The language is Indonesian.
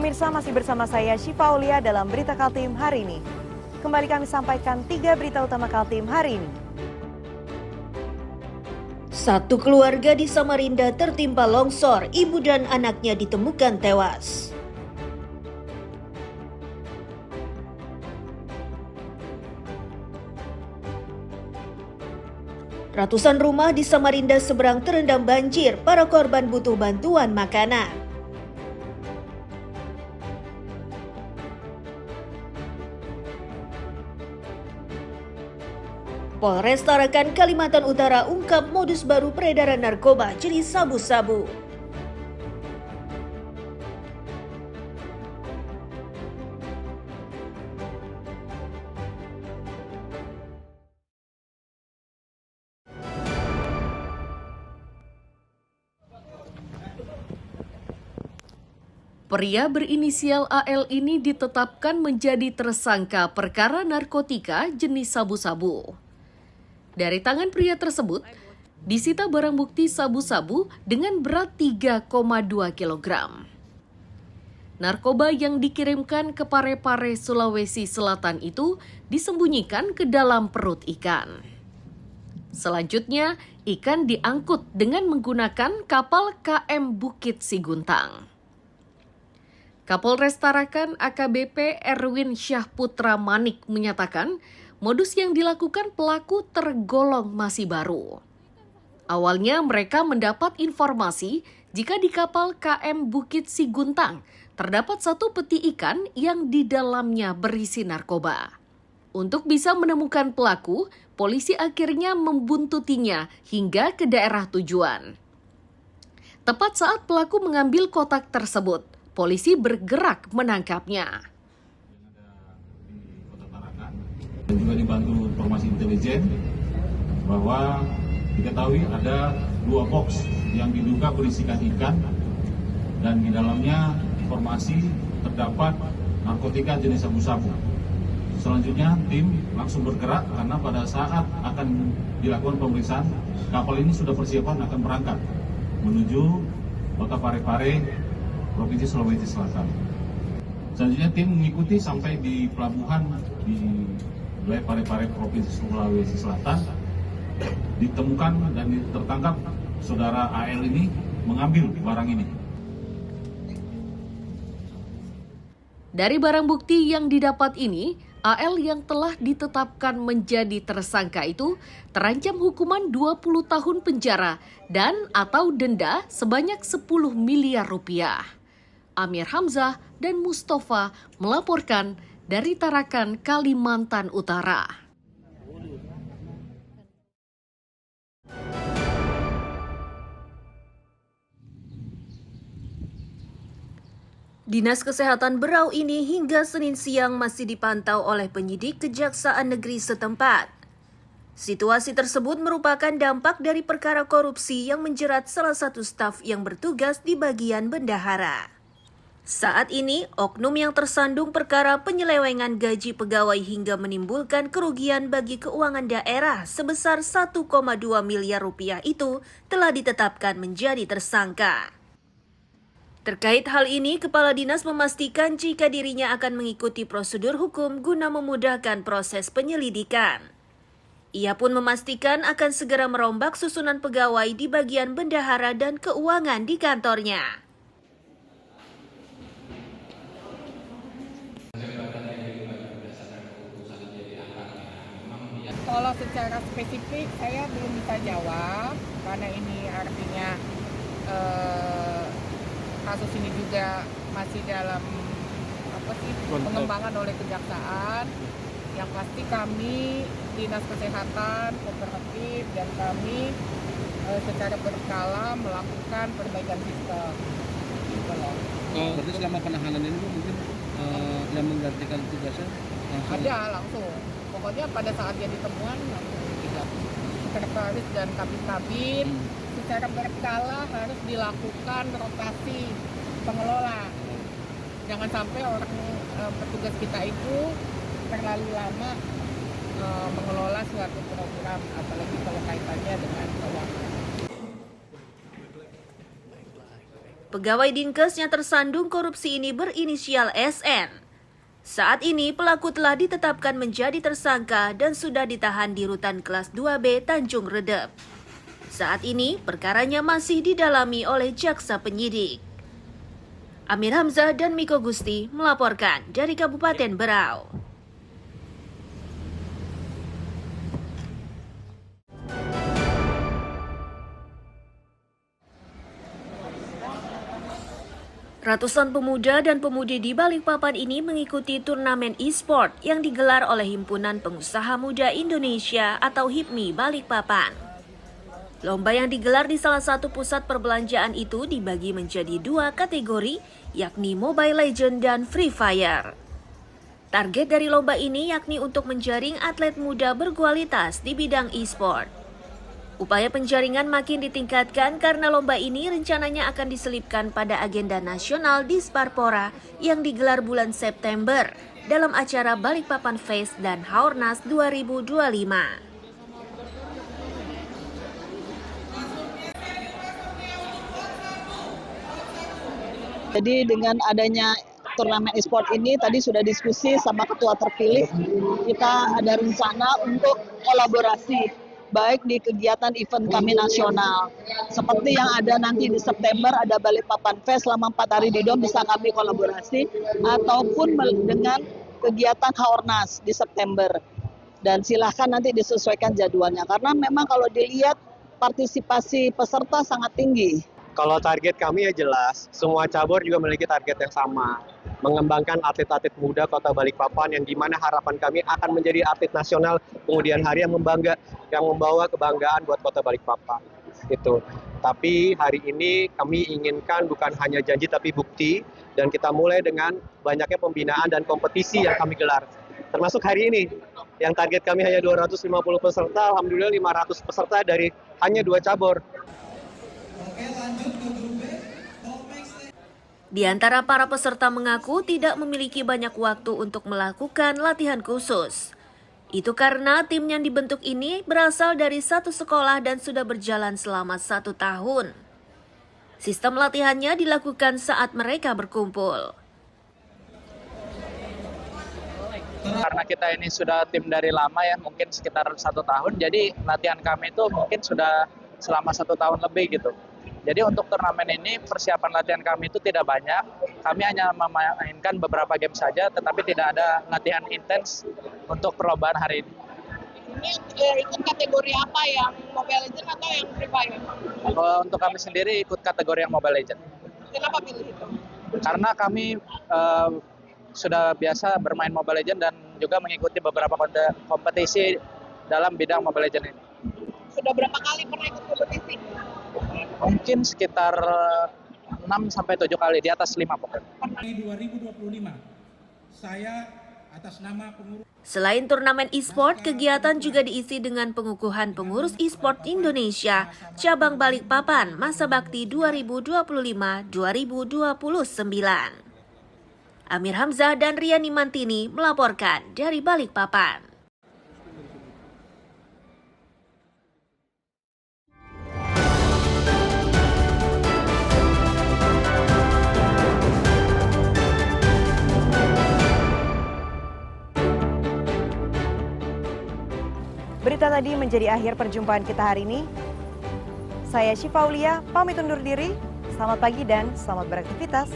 pemirsa, masih bersama saya Syifa Aulia dalam Berita Kaltim hari ini. Kembali kami sampaikan 3 berita utama Kaltim hari ini. Satu keluarga di Samarinda tertimpa longsor, ibu dan anaknya ditemukan tewas. Ratusan rumah di Samarinda seberang terendam banjir, para korban butuh bantuan makanan. Polres Tarakan, Kalimantan Utara ungkap modus baru peredaran narkoba jenis sabu-sabu. Pria berinisial AL ini ditetapkan menjadi tersangka perkara narkotika jenis sabu-sabu. Dari tangan pria tersebut, disita barang bukti sabu-sabu dengan berat 3,2 kg. Narkoba yang dikirimkan ke Parepare, Sulawesi Selatan itu disembunyikan ke dalam perut ikan. Selanjutnya, ikan diangkut dengan menggunakan kapal KM Bukit Siguntang. Kapolres Tarakan AKBP Erwin Syahputra Manik menyatakan modus yang dilakukan pelaku tergolong masih baru. Awalnya mereka mendapat informasi jika di kapal KM Bukit Siguntang terdapat satu peti ikan yang di dalamnya berisi narkoba. Untuk bisa menemukan pelaku, polisi akhirnya membuntutinya hingga ke daerah tujuan. Tepat saat pelaku mengambil kotak tersebut, polisi bergerak menangkapnya. Di Kota Tarakan dan juga dibantu informasi intelijen bahwa diketahui ada 2 box yang diduga berisikan ikan dan di dalamnya informasi terdapat narkotika jenis sabu-sabu. Selanjutnya tim langsung bergerak karena pada saat akan dilakukan pemeriksaan kapal ini sudah persiapan akan berangkat menuju Kota Parepare, Provinsi Sulawesi Selatan. Selanjutnya tim mengikuti sampai di pelabuhan di wilayah Parepare, Provinsi Sulawesi Selatan. Ditemukan dan tertangkap saudara AL ini mengambil barang ini. Dari barang bukti yang didapat ini, AL yang telah ditetapkan menjadi tersangka itu terancam hukuman 20 tahun penjara dan atau denda sebanyak 10 miliar rupiah. Amir Hamzah dan Mustafa melaporkan dari Tarakan, Kalimantan Utara. Dinas Kesehatan Berau ini hingga Senin siang masih dipantau oleh penyidik Kejaksaan Negeri setempat. Situasi tersebut merupakan dampak dari perkara korupsi yang menjerat salah satu staf yang bertugas di bagian bendahara. Saat ini, oknum yang tersandung perkara penyelewengan gaji pegawai hingga menimbulkan kerugian bagi keuangan daerah sebesar 1,2 miliar rupiah itu telah ditetapkan menjadi tersangka. Terkait hal ini, Kepala Dinas memastikan jika dirinya akan mengikuti prosedur hukum guna memudahkan proses penyelidikan. Ia pun memastikan akan segera merombak susunan pegawai di bagian bendahara dan keuangan di kantornya. Kalau secara spesifik saya belum bisa jawab karena ini artinya kasus ini juga masih dalam pengembangan oleh kejaksaan. Yang pasti kami Dinas Kesehatan Kooperatif dan kami secara berkala melakukan perbaikan sistem. Gitu loh. Berarti selama penahanan ini mungkin yang menggantikan tugasnya langsung? Ada langsung. Pokoknya pada saat dia ditemuan sekretaris dan kabin-kabin secara berkala harus dilakukan rotasi pengelola. Jangan sampai orang petugas kita itu terlalu lama mengelola suatu program, apalagi kalau kaitannya dengan keuangan. Pegawai Dinkes yang tersandung korupsi ini berinisial SN. Saat ini pelaku telah ditetapkan menjadi tersangka dan sudah ditahan di Rutan Kelas 2B Tanjung Redep. Saat ini perkaranya masih didalami oleh jaksa penyidik. Amir Hamzah dan Miko Gusti melaporkan dari Kabupaten Berau. Ratusan pemuda dan pemudi di Balikpapan ini mengikuti turnamen e-sport yang digelar oleh Himpunan Pengusaha Muda Indonesia atau HIPMI Balikpapan. Lomba yang digelar di salah satu pusat perbelanjaan itu dibagi menjadi dua kategori, yakni Mobile Legends dan Free Fire. Target dari lomba ini yakni untuk menjaring atlet muda berkualitas di bidang e-sport. Upaya penjaringan makin ditingkatkan karena lomba ini rencananya akan diselipkan pada agenda nasional di Sparpora yang digelar bulan September dalam acara Balikpapan Fest dan Haornas 2025. Jadi dengan adanya turnamen e-sport ini tadi sudah diskusi sama ketua terpilih, kita ada rencana untuk kolaborasi baik di kegiatan event kami nasional. Seperti yang ada nanti di September ada Balikpapan Fest selama 4 hari di Dom bisa kami kolaborasi ataupun dengan kegiatan Haornas di September. Dan silahkan nanti disesuaikan jadwalnya karena memang kalau dilihat partisipasi peserta sangat tinggi. Kalau target kami ya jelas, semua cabur juga memiliki target yang sama. Mengembangkan atlet-atlet muda Kota Balikpapan yang dimana harapan kami akan menjadi atlet nasional kemudian hari yang membawa kebanggaan buat Kota Balikpapan. Gitu. Tapi hari ini kami inginkan bukan hanya janji tapi bukti dan kita mulai dengan banyaknya pembinaan dan kompetisi yang kami gelar. Termasuk hari ini yang target kami hanya 250 peserta, alhamdulillah 500 peserta dari hanya 2 cabur. Di antara para peserta mengaku tidak memiliki banyak waktu untuk melakukan latihan khusus. Itu karena tim yang dibentuk ini berasal dari satu sekolah dan sudah berjalan selama 1 tahun. Sistem latihannya dilakukan saat mereka berkumpul. Karena kita ini sudah tim dari lama ya, mungkin sekitar 1 tahun, jadi latihan kami itu mungkin sudah selama 1 tahun lebih gitu. Jadi untuk turnamen ini persiapan latihan kami itu tidak banyak. Kami hanya memainkan beberapa game saja, tetapi tidak ada latihan intens untuk perlombaan hari ini. Ini ikut kategori apa, yang Mobile Legends atau yang Free Fire? Untuk kami sendiri ikut kategori yang Mobile Legends. Kenapa pilih itu? Karena kami sudah biasa bermain Mobile Legends dan juga mengikuti beberapa kompetisi dalam bidang Mobile Legends ini. Sudah berapa kali pernah ikut kompetisi? Mungkin sekitar 6-7 kali, di atas 5 pokoknya. Di 2025, saya atas nama pengurus. Selain turnamen e-sport, kegiatan juga diisi dengan pengukuhan pengurus e-sport Indonesia cabang Balikpapan masa bakti 2025-2029. Amir Hamzah dan Riani Mantini melaporkan dari Balikpapan. Berita tadi menjadi akhir perjumpaan kita hari ini. Saya Syifa Aulia, pamit undur diri. Selamat pagi dan selamat beraktivitas.